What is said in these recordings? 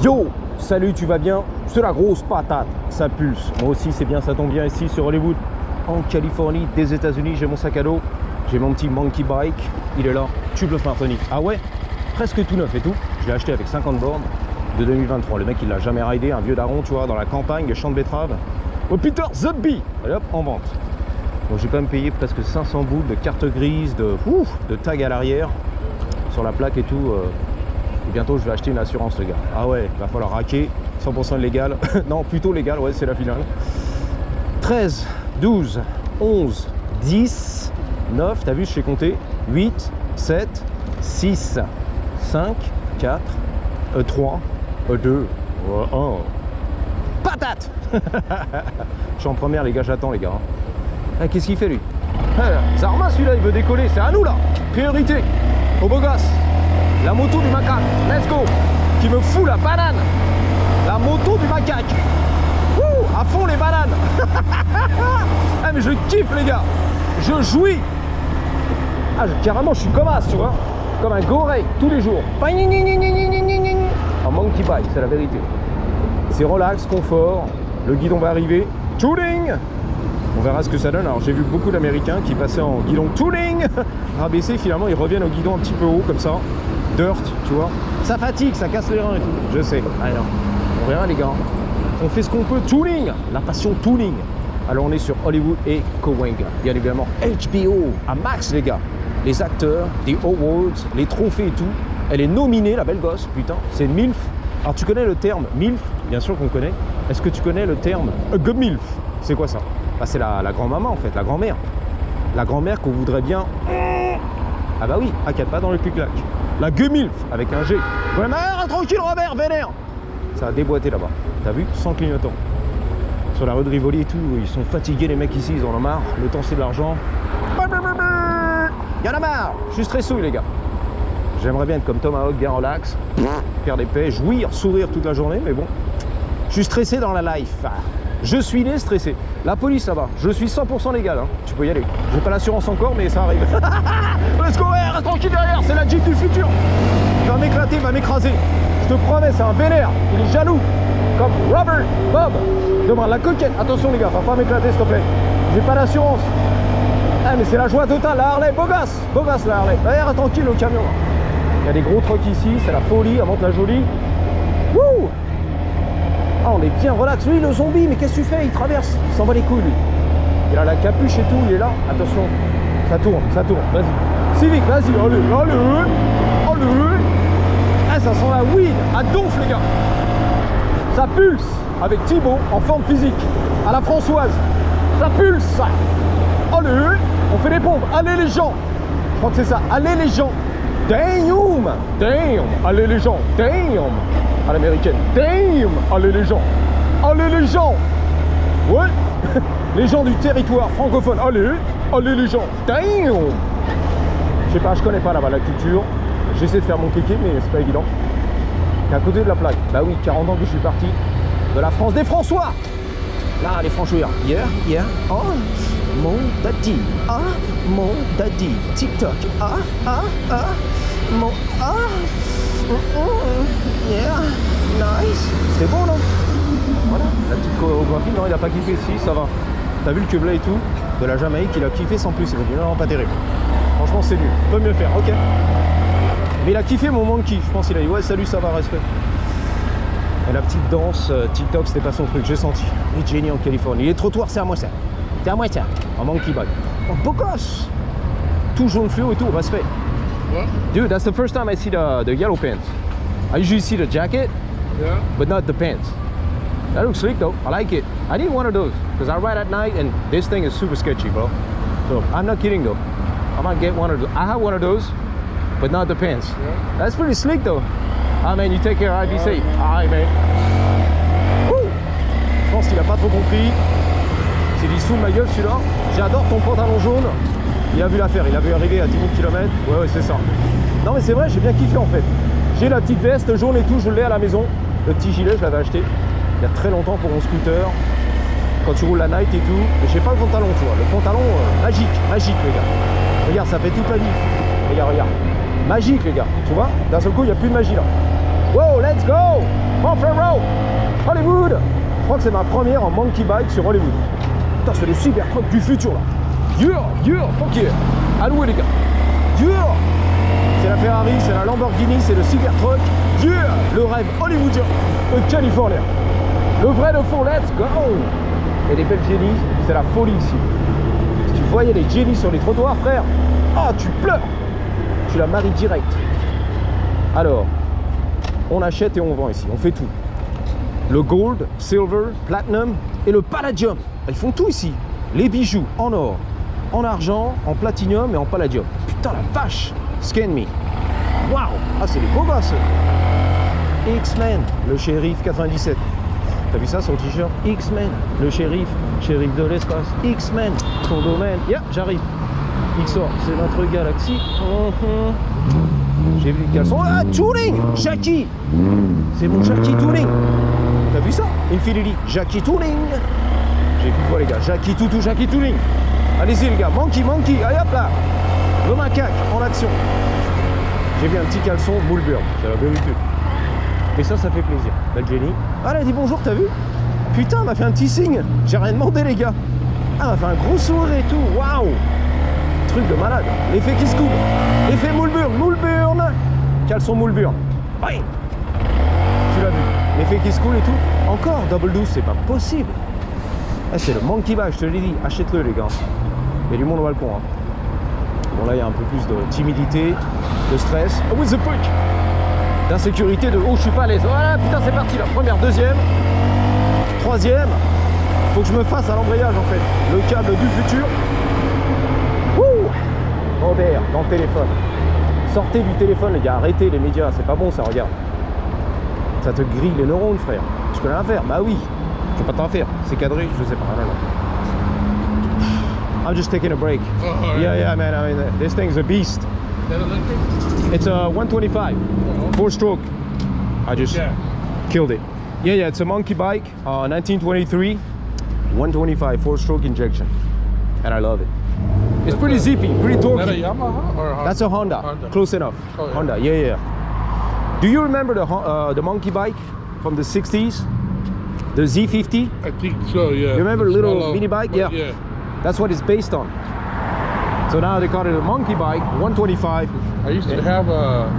Yo, salut, tu vas bien? C'est la grosse patate, ça pulse. Moi aussi, c'est bien, ça tombe bien ici sur Hollywood, en Californie, des États-Unis. J'ai mon sac à dos, j'ai mon petit monkey bike, il est là, tube of Martinique. Ah ouais, presque tout neuf et tout. Je l'ai acheté avec 50 bornes de 2023. Le mec, il l'a jamais ridé, un vieux daron, tu vois, dans la campagne, les champs de betteraves. Oh Peter the Bee, allez hop, en vente. Donc j'ai quand même payé presque 500 boules de carte grise, de tag à l'arrière, sur la plaque et tout. Et bientôt je vais acheter une assurance, les gars. Ah ouais, il va falloir raquer, 100% légal. Non, plutôt légal, ouais, c'est la finale. 13, 12, 11, 10, 9, t'as vu, je sais compter. 8, 7, 6, 5, 4, 3, 2, 1. Patate. Je suis en première, les gars, j'attends, les gars. Ah, qu'est-ce qu'il fait, lui? Ça ramasse, celui-là, il veut décoller. C'est à nous, là. Priorité. Au beau gosse. La moto du macaque. Let's go. Qui me fout la banane. La moto du macaque. Wouh, à fond, les bananes. Ah, mais je kiffe, les gars. Je jouis. Ah, carrément, je suis comme as, tu vois. Comme un gorille, tous les jours. En monkey bike, c'est la vérité. C'est relax, confort. Le guidon va arriver. Touring. On verra ce que ça donne. Alors j'ai vu beaucoup d'Américains qui passaient en guidon touring, rabaissé, finalement ils reviennent au guidon un petit peu haut comme ça. Dirt, tu vois. Ça fatigue, ça casse les reins et tout. Je sais. Alors, on verra les gars. On fait ce qu'on peut. Touring, la passion touring. Alors on est sur Hollywood et Cahuenga. Bien évidemment HBO à max les gars. Les acteurs, les awards, les trophées et tout. Elle est nominée, la belle gosse, putain. C'est une MILF. Alors tu connais le terme MILF? Bien sûr qu'on connaît. Est-ce que tu connais le terme GMILF? C'est quoi ça? Bah, c'est la grand-maman en fait, la grand-mère. La grand-mère qu'on voudrait bien... Ah bah oui, à 4 pas dans le clic-clac. La GMILF avec un G. Ouais, mais tranquille Robert, vénère. Ça a déboîté là-bas. T'as vu? Sans clignotant. Sur la rue de Rivoli et tout, ils sont fatigués les mecs ici, ils en ont marre. Le temps c'est de l'argent. Y'en a marre. Je suis stressouille les gars. J'aimerais bien être comme Tomahawk, bien relax, faire des paix, jouir, sourire toute la journée, mais bon. Je suis stressé dans la life. Je suis né stressé. La police là-bas, je suis 100% légal, hein. Tu peux y aller. J'ai pas l'assurance encore, mais ça arrive. Let's go, reste tranquille derrière, c'est la Jeep du futur. Il va m'éclater, il va m'écraser. Je te promets, c'est un vénère. Il est jaloux. Comme Robert, Bob. Demande la coquette. Attention les gars, va pas m'éclater s'il te plaît. J'ai pas d'assurance. Ah mais c'est la joie totale, la Harley, beau gosse la Harley. Reste tranquille au camion. Il y a des gros trucks ici, c'est la folie, à Monte-la-Jolie. Wouh! Ah, on est bien relax. Lui, le zombie, mais qu'est-ce que tu fais? Il traverse, il s'en va les couilles, lui. Il a la capuche et tout, il est là. Attention, ça tourne, vas-y. Civic, vas-y, allez. Ah, ça sent la weed, à donf, les gars. Ça pulse, avec Thibaut, en forme physique, à la Françoise. Ça pulse, ça. Allez, on fait des pompes. Allez, les gens. Je crois que c'est ça. Allez, les gens. Damn, allez, les gens. Damn. À l'américaine. Damn! Allez les gens! Ouais! Les gens du territoire francophone. Allez les gens! Damn! Je sais pas, je connais pas là-bas la culture. J'essaie de faire mon kéké, mais c'est pas évident. T'es à côté de la plaque. Bah oui, 40 ans que je suis parti de la France des François! Là, les Franchouillards. Yeah. Oh! Mon daddy. Ah! Mon daddy. TikTok. Mon... Yeah, nice. C'est bon, non? Voilà, la petite chorégraphie, non, il a pas kiffé, si, ça va. T'as vu le queublet et tout, de la Jamaïque, il a kiffé sans plus, il m'a dit non, pas terrible. Franchement, c'est nul, peut mieux faire, ok. Mais il a kiffé mon monkey, je pense qu'il a dit ouais, salut, ça va, respect. Et la petite danse TikTok, c'était pas son truc, j'ai senti. Il est génie en Californie. Les trottoirs, c'est à moi ça. C'est à moi ça. En monkey bike. Oh, beau gosse. Tout jaune fluo et tout, respect. What? Dude, that's the first time I see the yellow pants. I usually see the jacket, Yeah. but not the pants. That looks slick though. I like it. I need one of those because I ride at night and this thing is super sketchy, bro. So I'm not kidding though. I might get one of those. I have one of those, but not the pants. Yeah. That's pretty slick though. Ah man, you take care. I'll be safe. Alright man. Woo! Je pense qu'il a pas trop compris. C'est dit sous ma gueule celui-là. J'adore ton pantalon jaune. Il a vu l'affaire, il a vu arriver à 10 000 km. Ouais, c'est ça. Non mais c'est vrai, j'ai bien kiffé en fait. J'ai la petite veste jaune et tout, je l'ai à la maison. Le petit gilet, je l'avais acheté il y a très longtemps pour mon scooter. Quand tu roules la night et tout. Mais j'ai pas le pantalon, tu vois. Le pantalon magique les gars. Regarde, ça fait toute la vie. Regarde. Magique les gars, tu vois. D'un seul coup, il n'y a plus de magie là. Wow, let's go! Mon frère, Hollywood! Je crois que c'est ma première en monkey bike sur Hollywood. Putain, c'est le Cybertruck du futur là. Yeah, fuck yeah! À louer les gars. Yeah! C'est la Ferrari, c'est la Lamborghini, c'est le Cybertruck. Yeah! Le rêve hollywoodien de Californie. Le vrai de fond, let's go! Et des belles génies, c'est la folie ici. Si tu voyais les génies sur les trottoirs, frère, ah, tu pleures! Tu la maries direct. Alors, on achète et on vend ici, on fait tout. Le gold, silver, platinum et le palladium. Ils font tout ici. Les bijoux en or, en argent, en platinium et en palladium. Putain la vache! Scan me. Waouh! Ah, c'est les beaux gosses. X-Men, le shérif 97. T'as vu ça, son t-shirt? X-Men, le shérif de l'espace. X-Men, son domaine. Yeah, j'arrive. XOR, c'est notre galaxie. J'ai vu le caleçon. Ah, Tuning! Jackie! C'est mon Jackie Tuning. T'as vu ça? Infinity, Jackie Tuning. J'ai plus de voix les gars. Jackie Toutou, Jackie Tuning. Allez-y les gars. Monkey. Allez hop là. Le macaque en action. J'ai vu un petit caleçon Moulburn. C'est la vérité. Et ça fait plaisir. Belle Jenny. Ah, elle a dit bonjour, t'as vu? Putain, elle m'a fait un petit signe. J'ai rien demandé les gars. Ah, elle m'a fait un gros sourire et tout. Waouh! Truc de malade. L'effet qui se coupe. L'effet Moulburn. Caleçon Moulburn. Bang! Tu l'as vu. L'effet qui se coule et tout. Encore double 12, c'est pas possible. Ah, c'est le monkey bike, je te l'ai dit. Achète-le les gars. Il y a du monde au balcon. Hein. Bon là, il y a un peu plus de timidité, de stress. Oh, with the fuck! D'insécurité, de oh, je suis pas à l'aise. Voilà, putain, c'est parti là. Première, deuxième, troisième. Faut que je me fasse à l'embrayage en fait. Le câble du futur. Wouh! Robert, dans le téléphone. Sortez du téléphone les gars, arrêtez les médias, c'est pas bon ça, regarde. Ça te grille les neurones frère. Tu peux rien faire? Bah oui. Je peux pas t'en faire. C'est cadré, je sais pas. Non. I'm just taking a break. Oh, yeah, man. I mean, this thing's a beast. It's a 125, 4-stroke. I just killed it. Yeah, it's a monkey bike, 1923, 125, 4-stroke injection, and I love it. It's pretty zippy, pretty torquey. Is that a Yamaha or a Honda? That's a Honda. Close enough. Oh, yeah. Honda, yeah. Do you remember the monkey bike from the 60s? The Z50? I think so, yeah. You remember the little mini bike? Yeah. That's what it's based on. So now they call it a monkey bike, 125. I used to have a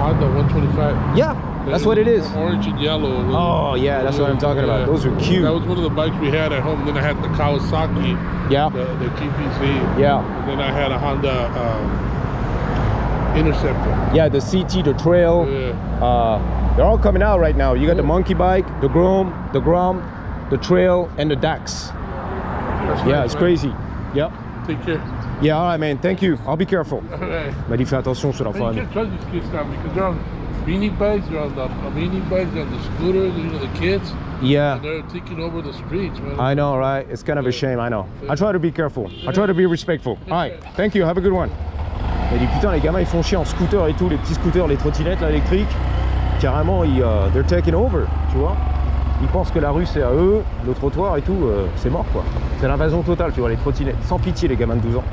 Honda 125. Yeah, that's what it is. Orange and yellow. Oh yeah, that's what I'm talking about. Those are cute. That was one of the bikes we had at home. Then I had the Kawasaki. Yeah. The GPC. Yeah. And then I had a Honda Interceptor. Yeah, the CT, the Trail. Yeah. They're all coming out right now. You got the monkey bike, the Grom, the Trail, and the Dax. Yeah, it's crazy. Yep. Take care. Yeah, all right, man. Thank you. I'll be careful. All right. Mais il fait attention sur la You femme. can't trust these kids now because they're on beanie bikes, they're on the beanie bikes, they're on the scooters, you know, the kids. Yeah. And they're taking over the streets, man. I know, right? It's kind of a shame, I know. I try to be careful. I try to be respectful. All right, thank you. Have a good one. Il dit putain, les gamins ils font chier en scooter et tout, les petits scooters, les trottinettes là, électriques. Carrément, they're taking over, tu vois. Ils pensent que la rue c'est à eux, le trottoir et tout, c'est mort quoi. C'est l'invasion totale, tu vois, les trottinettes. Sans pitié les gamins de 12 ans.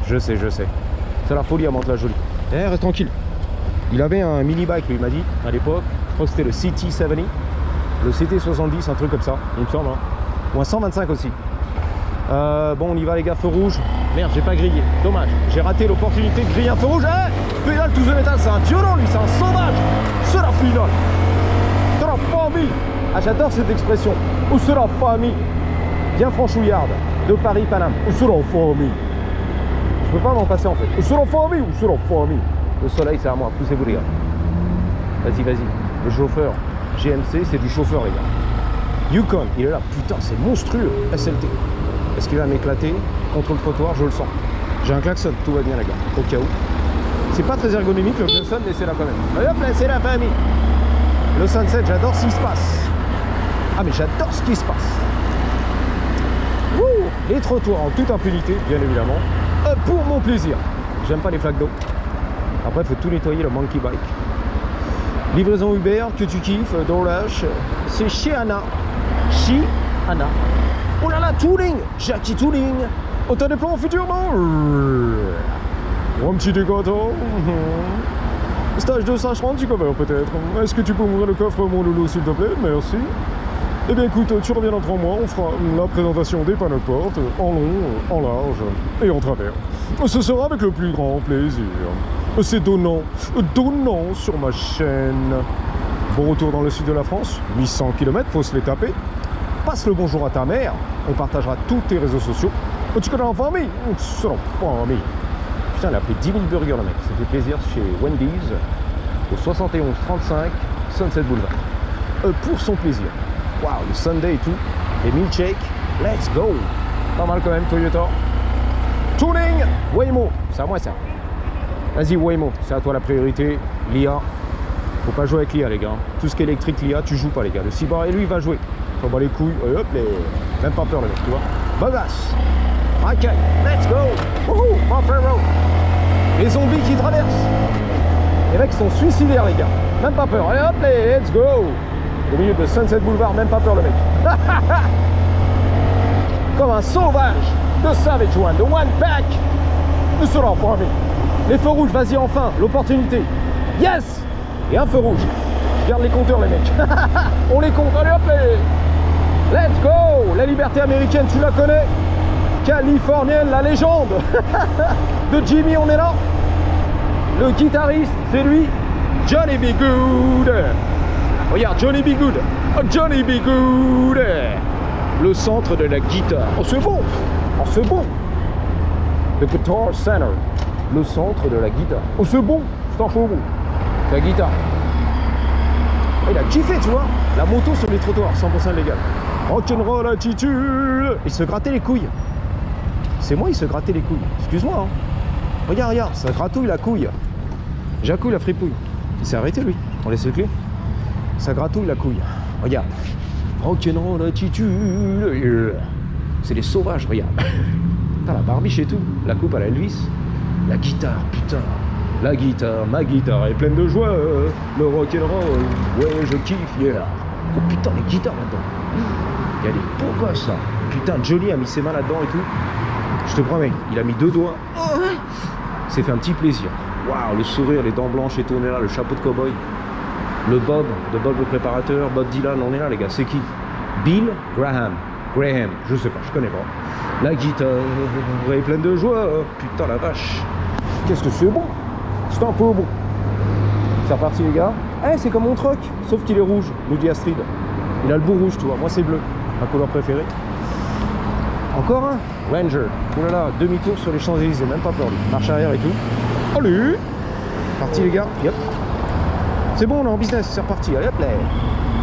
Je sais. C'est la folie à Mantes-la-Jolie. Eh, reste tranquille. Il avait un mini bike, lui, il m'a dit, à l'époque. Je crois que c'était le CT70. Le CT70, un truc comme ça, il me semble. Hein. Ou un 125 aussi. Bon, on y va les gars, feu rouge. Merde, j'ai pas grillé. Dommage. J'ai raté l'opportunité de griller un feu rouge. Eh, pédale tout the métal, c'est un violent lui, c'est un sauvage. C'est la finale. C'est la famille. Ah, j'adore cette expression. Où c'est la famille? Bien franchouillarde. De Paris-Paname. Où c'est la famille? Je peux pas m'en passer en fait. Où c'est la famille? Où c'est la famille? Le soleil, c'est à moi. Poussez-vous les gars. Vas-y. Le chauffeur. GMC, c'est du chauffeur les gars. Yukon, il est là. Putain, c'est monstrueux. SLT. Est-ce qu'il va m'éclater? Contre le trottoir, je le sens. J'ai un klaxon, tout va bien les gars. Au cas où. C'est pas très ergonomique le klaxon, mais c'est là quand même. Allez hop là, c'est la famille. Le sunset, j'adore ce qui se passe. Ah mais j'adore ce qui se passe. Wouh, les trottoirs en toute impunité, bien évidemment. Pour mon plaisir. J'aime pas les flaques d'eau. Après, il faut tout nettoyer le monkey bike. Livraison Uber, que tu kiffes, DoorDash. C'est chez Anna. Chez Anna. Oh là là, Tooling, Jackie Tooling. Autant de plans futurement. Un petit décoto. Stage 2 30, tu commères peut-être. Est-ce que tu peux ouvrir le coffre, mon loulou, s'il te plaît? Merci. Eh bien écoute, tu reviens dans 3 mois, on fera la présentation des panneaux de porte, en long, en large et en travers. Ce sera avec le plus grand plaisir. C'est donnant sur ma chaîne. Bon retour dans le sud de la France, 800 km, faut se les taper. Passe le bonjour à ta mère, on partagera tous tes réseaux sociaux. Tu connais en famille? C'est en famille. Putain, il a pris 10 000 burgers le mec, ça fait plaisir chez Wendy's, au 7135 Sunset Boulevard. Pour son plaisir. Waouh, le Sunday et tout, les milkshakes, let's go. Pas mal quand même, Toyota. Tuning, Waymo, c'est à moi ça. Vas-y Waymo, c'est à toi la priorité. L'IA, faut pas jouer avec l'IA les gars. Tout ce qui est électrique, l'IA, tu joues pas les gars. Le cyber, et lui il va jouer. T'en bats les couilles, et hop, même pas peur le mec, tu vois. Bagasse. Ok, let's go. Wouhou, Bumper Road. Les zombies qui traversent. Les mecs sont suicidaires les gars. Même pas peur, et hop, let's go. Au milieu de Sunset Boulevard, même pas peur le mec. Comme un sauvage. The Savage One, the One Pack. Nous serons en famille. Les feux rouges, vas-y enfin, l'opportunité. Yes. Et un feu rouge. Je garde les compteurs les mecs. On les compte, allez hop les. Let's go. La liberté américaine, tu la connais. Californienne, la légende. De Jimmy, on est là. Le guitariste, c'est lui. Johnny B. Good. Regarde, Johnny B. Good. Oh, Johnny B. Good. Le centre de la guitare. Oh, c'est bon. Oh, c'est bon. The Guitar Center. Le centre de la guitare. Oh, c'est bon. C'est un faux bon. La guitare. Oh, il a kiffé, tu vois. La moto sur les trottoirs, 100% légal. Rock'n'roll attitude. Il se grattait les couilles. C'est moi, il se grattait les couilles. Excuse-moi. Hein. Regarde, regarde. Ça gratouille la couille. Jacouille la fripouille. Il s'est arrêté, lui. On laisse le clé. Ça gratouille la couille. Regarde. Rock'n'roll attitude. C'est des sauvages, regarde. Putain, la barbiche et tout. La coupe à la Elvis. La guitare, putain. La guitare, ma guitare est pleine de joie. Le rock'n'roll, ouais, je kiffe, yeah. Oh putain, les guitares là-dedans. Il y a des beaux gosses là. Putain, Johnny a mis ses mains là-dedans et tout. Je te promets, il a mis 2 doigts. Il s'est fait un petit plaisir. Waouh, le sourire, les dents blanches et tout, on est là, le chapeau de cow-boy. Le Bob, de Bob le préparateur, Bob Dylan, on est là les gars, c'est qui? Bill Graham, je sais pas, je connais pas. La guitare est pleine de joie, putain la vache. Qu'est-ce que c'est bon? C'est un peu bon. C'est reparti les gars. Eh, c'est comme mon truck, sauf qu'il est rouge, nous dit Astrid. Il a le bout rouge, tu vois, moi c'est bleu, ma couleur préférée. Encore un Ranger. Oh là là, demi-tour sur les Champs-Élysées, même pas peur lui. Marche arrière et tout. Allez. Parti les gars, yep. C'est bon, on est en business, c'est reparti, allez hop là.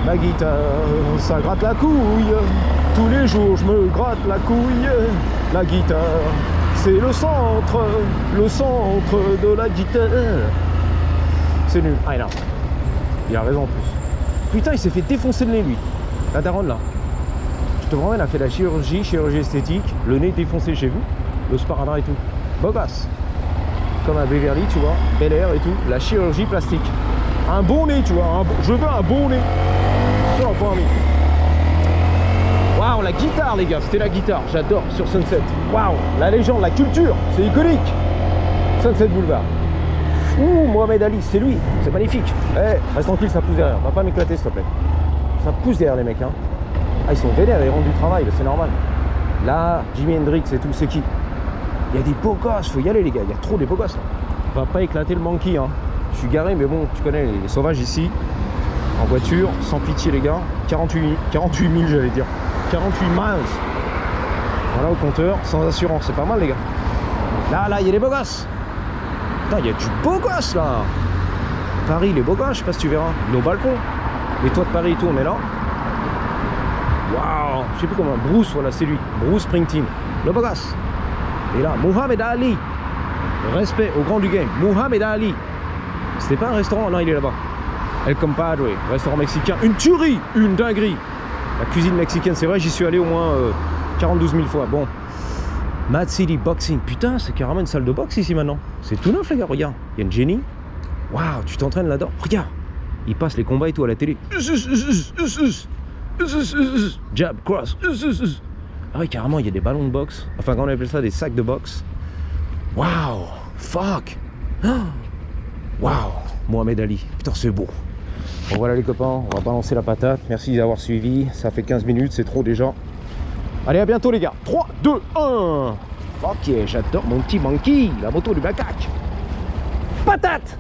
Ma guitare, ça gratte la couille. Tous les jours, je me gratte la couille. La guitare, c'est le centre de la guitare. C'est nul. Ah, non. Il a raison en plus. Putain, il s'est fait défoncer le nez, lui. La daronne, là. Je te promets, elle a fait la chirurgie esthétique. Le nez défoncé chez vous. Le sparadrap et tout. Bobasse. Comme un Beverly, tu vois. Bel Air et tout. La chirurgie plastique. Un bon nez, tu vois. Je veux un bon nez. Waouh, la guitare, les gars. C'était la guitare. J'adore sur Sunset. Waouh, la légende, la culture. C'est iconique. Sunset Boulevard. Ouh, Mohamed Ali, c'est lui. C'est magnifique. Eh, reste tranquille, ça pousse derrière. Va pas m'éclater, s'il te plaît. Ça pousse derrière, les mecs. Hein. Ah, ils sont vénères, ils rendent du travail. C'est normal. Là, Jimi Hendrix et tout, c'est qui? Il y a des beaux gosses. Faut y aller, les gars. Il y a trop des beaux gosses. Là. Va pas éclater le monkey. Hein. Je suis garé, mais bon, tu connais les sauvages ici. En voiture, sans pitié, les gars. 48 000, j'allais dire. 48 miles. Voilà au compteur, sans assurance. C'est pas mal, les gars. Là, il y a des beaux gosses. Putain, il y a du beau gosse, là. Paris, les beaux gosses, je sais pas si tu verras. Nos balcons. Les toits de Paris et tout, on est là. Waouh. Je sais plus comment. Bruce, voilà, c'est lui. Bruce Springsteen. Le beau gosse. Et là, Mohamed Ali. Respect au grand du game. Mohamed Ali. C'était pas un restaurant, non, il est là-bas. El Compadre, restaurant mexicain. Une tuerie, une dinguerie. La cuisine mexicaine, c'est vrai, j'y suis allé au moins 42 000 fois. Bon. Mad City Boxing. Putain, c'est carrément une salle de boxe ici maintenant. C'est tout neuf, les gars, regarde. Il y a une Jenny. Waouh, tu t'entraînes là-dedans. Regarde. Il passe les combats et tout à la télé. Jab, cross. Ah oui, carrément, il y a des ballons de boxe. Enfin, quand on appelle ça des sacs de boxe. Waouh. Fuck. Waouh. Mohamed Ali. Putain, c'est beau. Bon, voilà les copains, on va balancer la patate. Merci d'avoir suivi. Ça fait 15 minutes, c'est trop déjà. Allez, à bientôt les gars. 3, 2, 1. Ok, j'adore mon petit monkey, la moto du macaque. Patate!